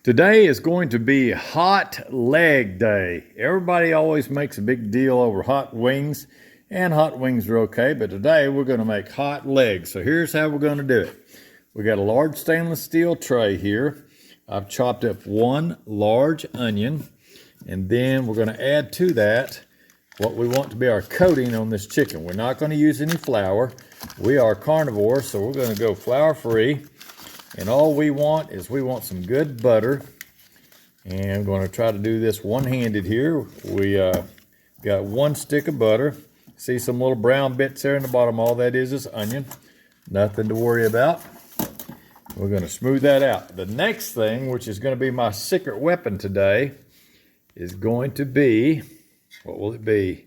Today is going to be hot leg day. Everybody always makes a big deal over hot wings, and hot wings are okay, but today we're going to make hot legs. So here's how we're going to do it. We got a large stainless steel tray here. I've chopped up one large onion, and then we're going to add to that what we want to be our coating on this chicken. We're not going to use any flour. We are carnivore, so we're going to go flour-free. And all we want is some good butter. And I'm going to try to do this one-handed here. We got one stick of butter. See some little brown bits there in the bottom. All that is onion. Nothing to worry about. We're going to smooth that out. The next thing, which is going to be my secret weapon today, is going to be, what will it be?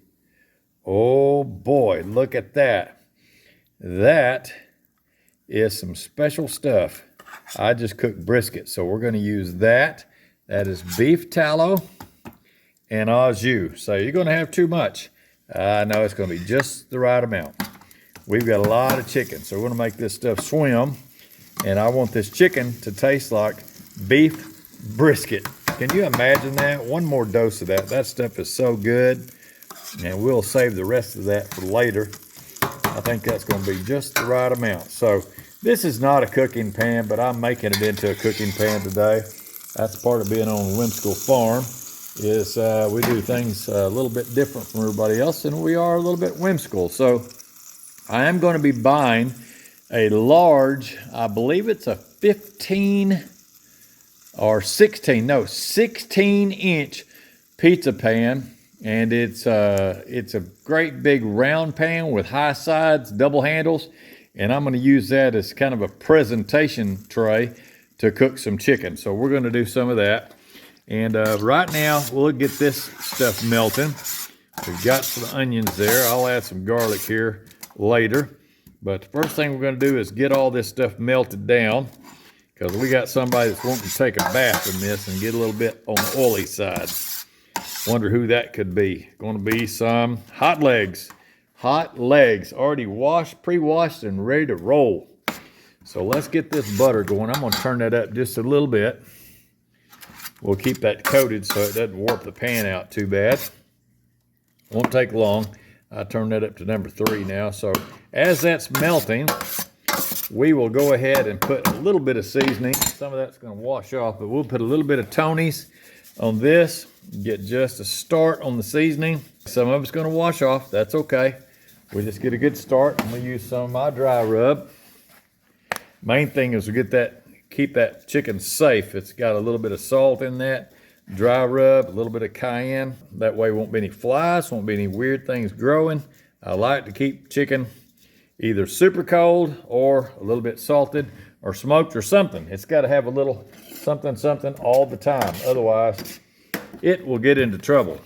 Oh boy, look at that. That is some special stuff. I just cooked brisket, so we're going to use that. That is beef tallow and au jus. So you're going to have too much. I know it's going to be just the right amount. We've got a lot of chicken, so we're going to make this stuff swim. And I want this chicken to taste like beef brisket. Can you imagine that? One more dose of that. That stuff is so good. And we'll save the rest of that for later. I think that's going to be just the right amount. So this is not a cooking pan, but I'm making it into a cooking pan today. That's part of being on a whimsical farm, is we do things a little bit different from everybody else, and we are a little bit whimsical. So I am going to be buying a large, I believe it's a 15 or 16-inch pizza pan. And it's a great big round pan with high sides, double handles. And I'm going to use that as kind of a presentation tray to cook some chicken. So we're going to do some of that. And right now, we'll get this stuff melting. We've got some onions there. I'll add some garlic here later. But the first thing we're going to do is get all this stuff melted down, because we got somebody that's wanting to take a bath in this and get a little bit on the oily side. Wonder who that could be. Going to be some hot legs. Hot legs, already washed, pre-washed, and ready to roll. So let's get this butter going. I'm going to turn that up just a little bit. We'll keep that coated so it doesn't warp the pan out too bad. Won't take long. I turned that up to number 3 now. So as that's melting, we will go ahead and put a little bit of seasoning. Some of that's going to wash off, but we'll put a little bit of Tony's on this. Get just a start on the seasoning. Some of it's going to wash off. That's okay. We just get a good start. I'm going to use some of my dry rub. Main thing is to keep that chicken safe. It's got a little bit of salt in that. Dry rub, a little bit of cayenne. That way won't be any flies, won't be any weird things growing. I like to keep chicken either super cold or a little bit salted or smoked or something. It's got to have a little something all the time. Otherwise, it will get into trouble.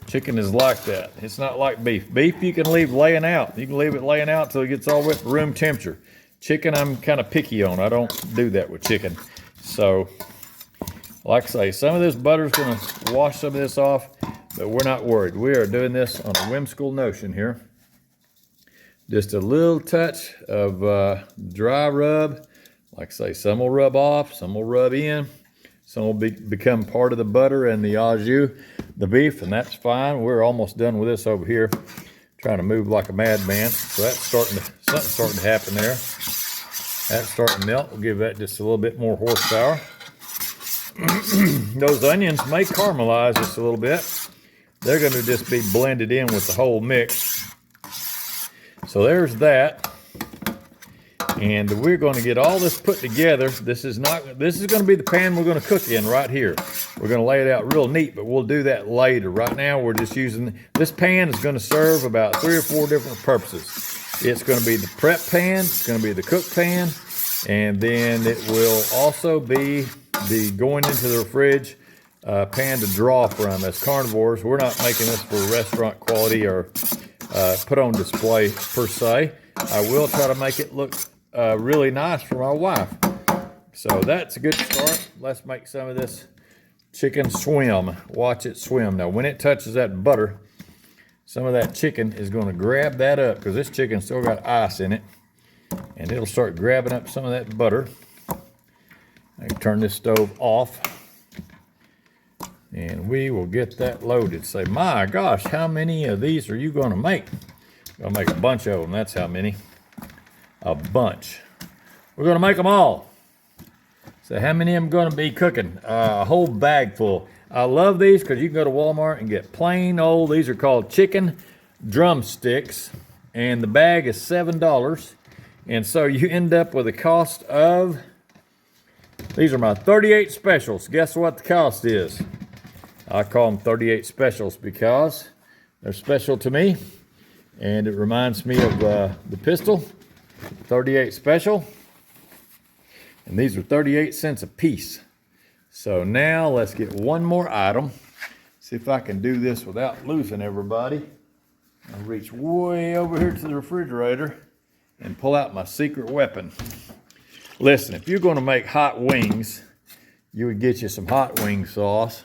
Chicken is like that. It's not like beef. Beef you can leave laying out. You can leave it laying out until it gets all the way up to room temperature. Chicken I'm kind of picky on. I don't do that with chicken. So, like I say, some of this butter is going to wash some of this off, but we're not worried. We are doing this on a whimsical notion here. Just a little touch of dry rub. Like I say, some will rub off, some will rub in. Some will become part of the butter and the au jus, the beef, and that's fine. We're almost done with this over here. Trying to move like a madman. So that's something's starting to happen there. That's starting to melt. We'll give that just a little bit more horsepower. Those onions may caramelize just a little bit. They're going to just be blended in with the whole mix. So there's that. And we're going to get all this put together. This is going to be the pan we're going to cook in right here. We're going to lay it out real neat, but we'll do that later. Right now, we're just using, this pan is going to serve about 3 or 4 different purposes. It's going to be the prep pan, it's going to be the cook pan, and then it will also be the going into the fridge pan to draw from. As carnivores, we're not making this for restaurant quality or put on display per se. I will try to make it look really nice for my wife. So that's a good start. Let's make some of this chicken swim. Watch it swim. Now when it touches that butter, some of that chicken is going to grab that up, because this chicken still got ice in it, and it'll start grabbing up some of that butter. I can turn this stove off. And we will get that loaded. Say, my gosh, how many of these are you gonna make? Gonna make a bunch of them, that's how many. A bunch. We're gonna make them all. So how many of them gonna be cooking? A whole bag full. I love these because you can go to Walmart and get plain old, these are called chicken drumsticks. And the bag is $7. And so you end up with a cost of, these are my 38 specials. Guess what the cost is? I call them 38 specials because they're special to me. And it reminds me of the pistol, 38 special. And these are 38 cents a piece. So now let's get one more item. See if I can do this without losing everybody. I'll reach way over here to the refrigerator and pull out my secret weapon. Listen, if you're gonna make hot wings, you would get you some hot wing sauce.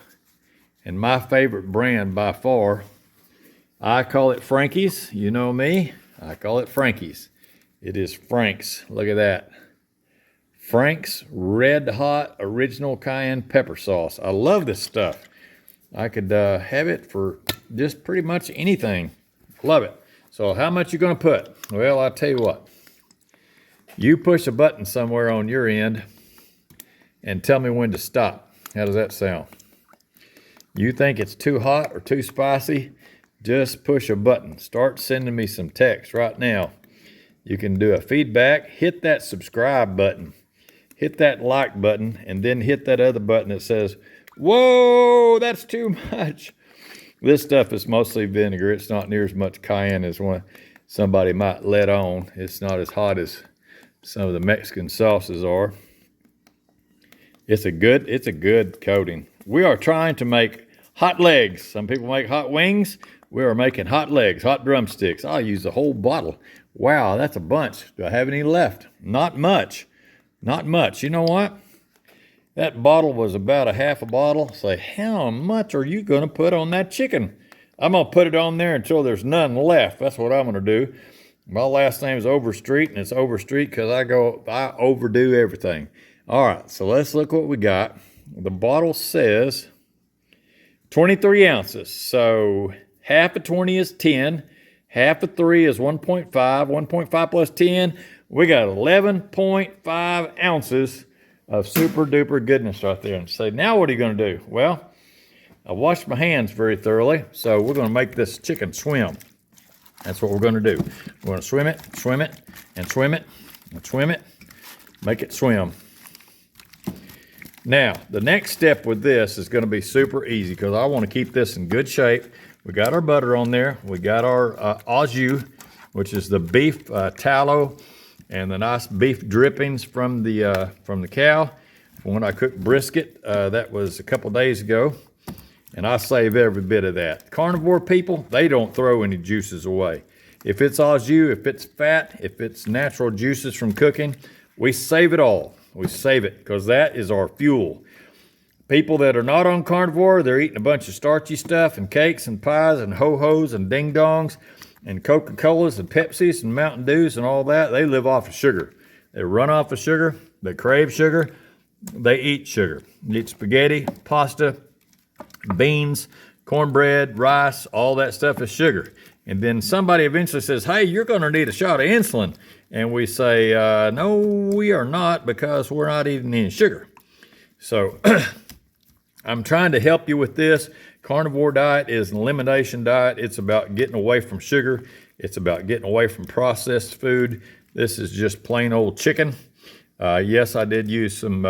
And my favorite brand by far, I call it Frankie's. You know me, I call it Frankie's. It is Frank's, look at that. Frank's Red Hot Original Cayenne Pepper Sauce. I love this stuff. I could have it for just pretty much anything. Love it. So how much you gonna put? Well, I'll tell you what. You push a button somewhere on your end and tell me when to stop. How does that sound? You think it's too hot or too spicy? Just push a button. Start sending me some text right now. You can do a feedback. Hit that subscribe button. Hit that like button, and then hit that other button that says, whoa, that's too much. This stuff is mostly vinegar. It's not near as much cayenne as somebody might let on. It's not as hot as some of the Mexican sauces are. It's a good coating. We are trying to make hot legs. Some people make hot wings. We are making hot legs, hot drumsticks. I'll use the whole bottle. Wow, that's a bunch. Do I have any left? Not much. Not much. You know what? That bottle was about a half a bottle. Say, how much are you going to put on that chicken? I'm going to put it on there until there's none left. That's what I'm going to do. My last name is Overstreet, and it's Overstreet because I overdo everything. All right, so let's look what we got. The bottle says 23 ounces. So half of 20 is 10. Half of 3 is 1.5. 1.5 plus 10. We got 11.5 ounces of super duper goodness right there. And say, now what are you going to do? Well, I washed my hands very thoroughly. So we're going to make this chicken swim. That's what we're going to do. We're going to swim it, and swim it, and swim it. Make it swim. Now, the next step with this is going to be super easy because I want to keep this in good shape. We got our butter on there. We got our au jus, which is the beef tallow and the nice beef drippings from the cow. When I cooked brisket, that was a couple days ago, and I save every bit of that. Carnivore people, they don't throw any juices away. If it's au jus, if it's fat, if it's natural juices from cooking, we save it all. We save it because that is our fuel. People that are not on carnivore, they're eating a bunch of starchy stuff and cakes and pies and ho-hos and ding-dongs and Coca-Colas and Pepsis and Mountain Dews and all that. They live off of sugar. They run off of sugar. They crave sugar. They eat sugar. They eat spaghetti, pasta, beans, cornbread, rice, all that stuff is sugar. And then somebody eventually says, hey, you're going to need a shot of insulin. And we say, no, we are not because we're not eating any sugar. So I'm trying to help you with this. Carnivore diet is an elimination diet. It's about getting away from sugar. It's about getting away from processed food. This is just plain old chicken. Yes, I did use some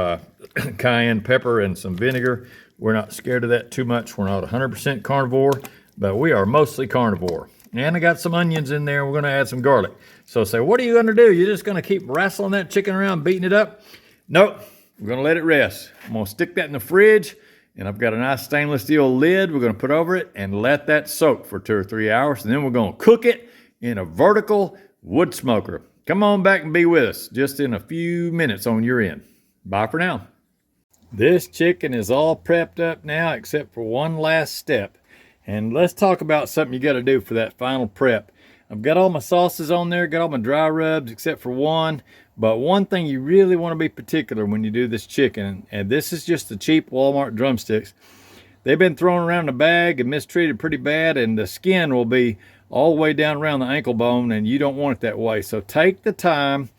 cayenne pepper and some vinegar. We're not scared of that too much. We're not 100% carnivore, but we are mostly carnivore. And I got some onions in there. We're going to add some garlic. So say, what are you going to do? You're just going to keep wrestling that chicken around, beating it up? Nope. We're going to let it rest. I'm going to stick that in the fridge, and I've got a nice stainless steel lid we're going to put over it and let that soak for 2 or 3 hours, and then we're going to cook it in a vertical wood smoker. Come on back and be with us just in a few minutes on your end. Bye for now. This chicken is all prepped up now except for one last step. And let's talk about something you got to do for that final prep. I've got all my sauces on there, got all my dry rubs except for one. But one thing you really want to be particular when you do this chicken, and this is just the cheap Walmart drumsticks. They've been thrown around the bag and mistreated pretty bad, and the skin will be all the way down around the ankle bone, and you don't want it that way. So take the time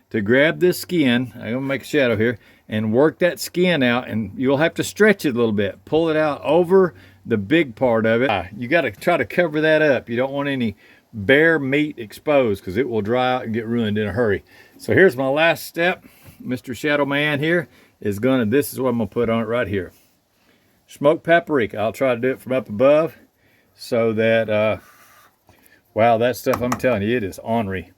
to grab this skin. I'm gonna make a shadow here and work that skin out, and you'll have to stretch it a little bit. Pull it out over the big part of it. You got to try to cover that up. You don't want any bare meat exposed because it will dry out and get ruined in a hurry. So here's my last step. Mr. Shadow Man here is gonna, this is what I'm gonna put on it right here. Smoked paprika. I'll try to do it from up above so that, wow, that stuff, I'm telling you, it is ornery.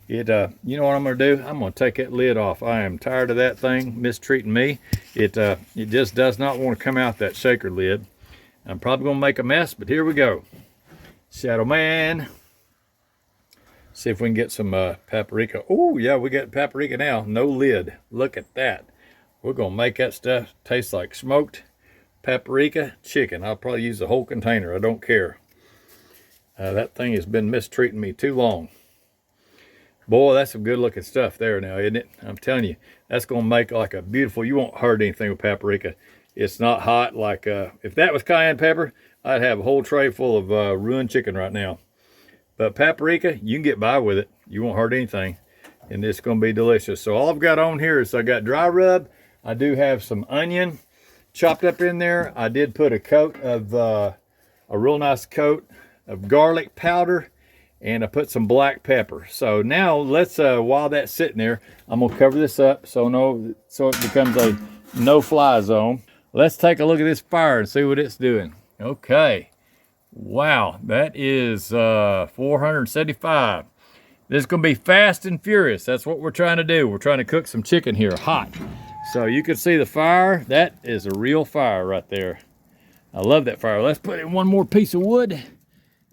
You know what I'm gonna do? I'm gonna take that lid off. I am tired of that thing mistreating me. It just does not want to come out, that shaker lid. I'm probably gonna make a mess, but here we go. Shadow Man. See if we can get some paprika. Oh yeah, we got paprika now. No lid. Look at that. We're gonna make that stuff taste like smoked paprika chicken. I'll probably use the whole container. I don't care. That thing has been mistreating me too long. Boy, that's some good looking stuff there now, isn't it? I'm telling you, that's gonna make like a beautiful, you won't hurt anything with paprika. It's not hot like, if that was cayenne pepper, I'd have a whole tray full of ruined chicken right now. But paprika, you can get by with it. You won't hurt anything, and it's gonna be delicious. So all I've got on here is I got dry rub. I do have some onion chopped up in there. I did put a coat of, a real nice coat of garlic powder, and I put some black pepper. So now let's, while that's sitting there, I'm gonna cover this up so it becomes a no-fly zone. Let's take a look at this fire and see what it's doing. Okay, wow, that is 475. This is gonna be fast and furious. That's what we're trying to do. We're trying to cook some chicken here, hot. So you can see the fire. That is a real fire right there. I love that fire. Let's put in one more piece of wood.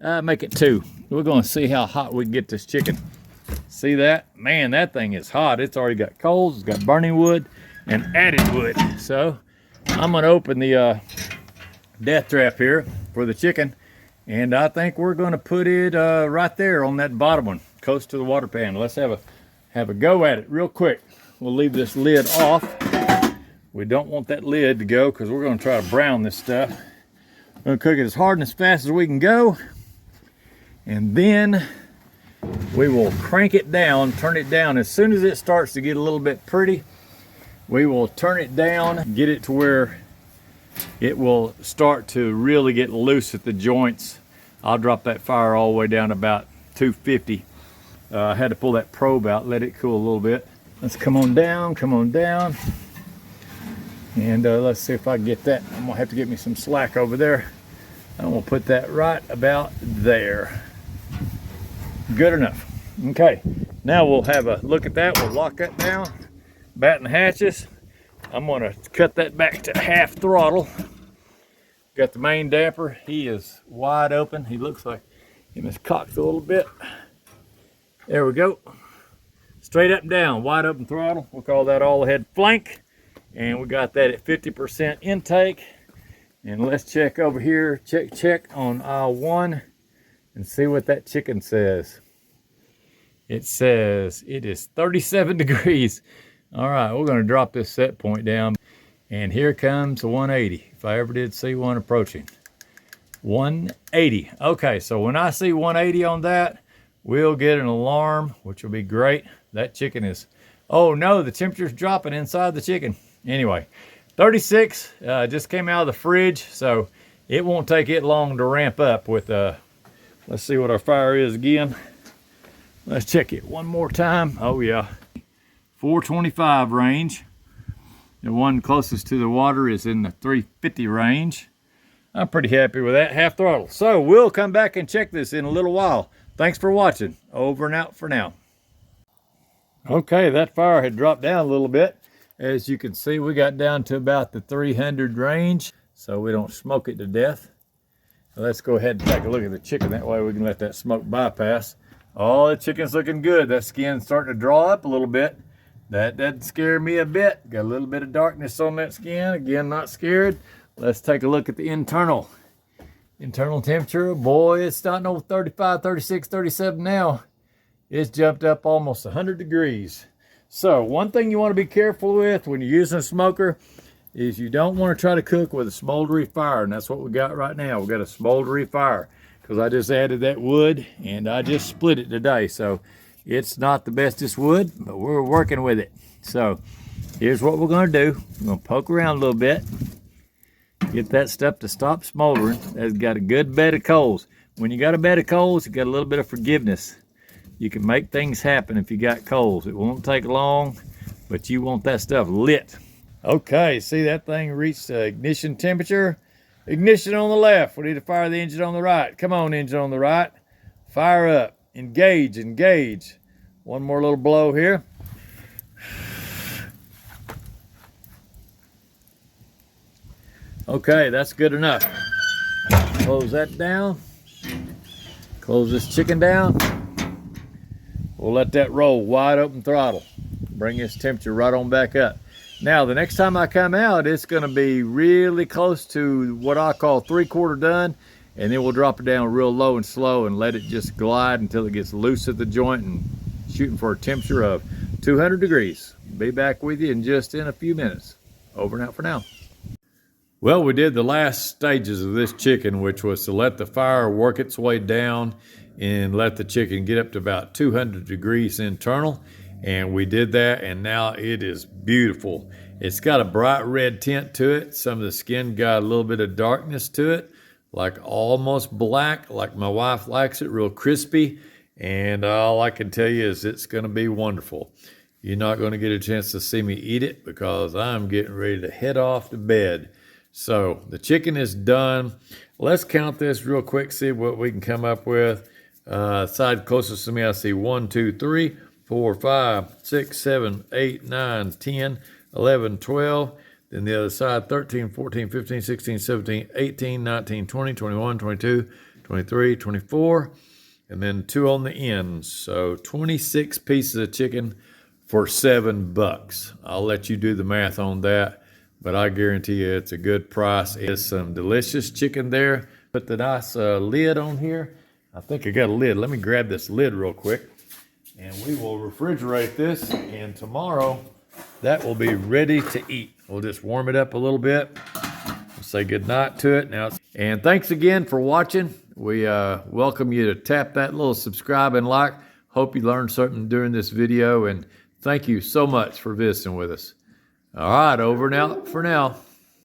Make it 2. We're gonna see how hot we can get this chicken. See that? Man, that thing is hot. It's already got coals, it's got burning wood and added wood. So I'm gonna open the death trap here for the chicken, and I think we're gonna put it right there on that bottom one, close to the water pan. Let's have a go at it real quick. We'll leave this lid off. We don't want that lid to go because we're gonna try to brown this stuff. We're gonna cook it as hard and as fast as we can go. And then we will crank it down, turn it down. As soon as it starts to get a little bit pretty, we will turn it down, get it to where it will start to really get loose at the joints. I'll drop that fire all the way down to about 250. I had to pull that probe out, let it cool a little bit. Let's come on down, come on down. And let's see if I can get that. I'm gonna have to get me some slack over there. I'm gonna put that right about there. Good enough. Okay, now we'll have a look at that. We'll lock that down, batten the hatches. I'm gonna cut that back to half throttle. Got the main damper. He is wide open. He looks like he was cocked a little bit. There we go. Straight up and down, wide open throttle. We'll call that all ahead flank. And we got that at 50% intake. And let's check over here, check on aisle 1 and see what that chicken says. It says it is 37 degrees. All right, we're gonna drop this set point down. And here comes a 180, if I ever did see one approaching. 180, okay, so when I see 180 on that, we'll get an alarm, which will be great. That chicken is, oh no, the temperature's dropping inside the chicken. Anyway, 36, just came out of the fridge, so it won't take it long to ramp up with, let's see what our fire is again. Let's check it one more time. Oh yeah, 425 range. The one closest to the water is in the 350 range. I'm pretty happy with that, half throttle. So we'll come back and check this in a little while. Thanks for watching. Over and out for now. Okay, that fire had dropped down a little bit. As you can see, we got down to about the 300 range, so we don't smoke it to death. Let's go ahead and take a look at the chicken. That way we can let that smoke bypass. Oh, the chicken's looking good. That skin's starting to draw up a little bit. That doesn't scare me a bit. Got a little bit of darkness on that skin. Again, not scared. Let's take a look at the internal temperature. Boy, it's starting over 35, 36, 37 now. It's jumped up almost 100 degrees. So one thing you want to be careful with when you're using a smoker is you don't want to try to cook with a smoldery fire, and that's what we got right now. We got a smoldery fire because I just added that wood and I just split it today. So it's not the bestest wood, but we're working with it. So here's what we're going to do. We're going to poke around a little bit, get that stuff to stop smoldering. That's got a good bed of coals. When you got a bed of coals, you got a little bit of forgiveness. You can make things happen if you got coals. It won't take long, but you want that stuff lit. Okay, see that thing reached ignition temperature? Ignition on the left. We need to fire the engine on the right. Come on, engine on the right. Fire up. Engage, engage. One more little blow here. Okay, that's good enough. Close that down. Close this chicken down. We'll let that roll wide open throttle. Bring this temperature right on back up. Now, the next time I come out, it's gonna be really close to what I call 3/4 done, and then we'll drop it down real low and slow and let it just glide until it gets loose at the joint and shooting for a temperature of 200 degrees. Be back with you in a few minutes. Over and out for now. Well, we did the last stages of this chicken, which was to let the fire work its way down and let the chicken get up to about 200 degrees internal. And we did that, and now it is beautiful. It's got a bright red tint to it. Some of the skin got a little bit of darkness to it, like almost black, like my wife likes it, real crispy. And all I can tell you is it's gonna be wonderful. You're not gonna get a chance to see me eat it because I'm getting ready to head off to bed. So the chicken is done. Let's count this real quick, see what we can come up with. Side closest to me, I see 1, 2, 3, 4, 5, 6, 7, 8, 9, 10, 11, 12. Then the other side, 13, 14, 15, 16, 17, 18, 19, 20, 21, 22, 23, 24. And then 2 on the end. So 26 pieces of chicken for $7. I'll let you do the math on that, but I guarantee you it's a good price. It's some delicious chicken there. Put the nice lid on here. I think I got a lid. Let me grab this lid real quick, and we will refrigerate this, and tomorrow that will be ready to eat. We'll just warm it up a little bit. We'll say goodnight to it now. And thanks again for watching. We welcome you to tap that little subscribe and like. Hope you learned something during this video, and thank you so much for visiting with us. All right, over and out for now.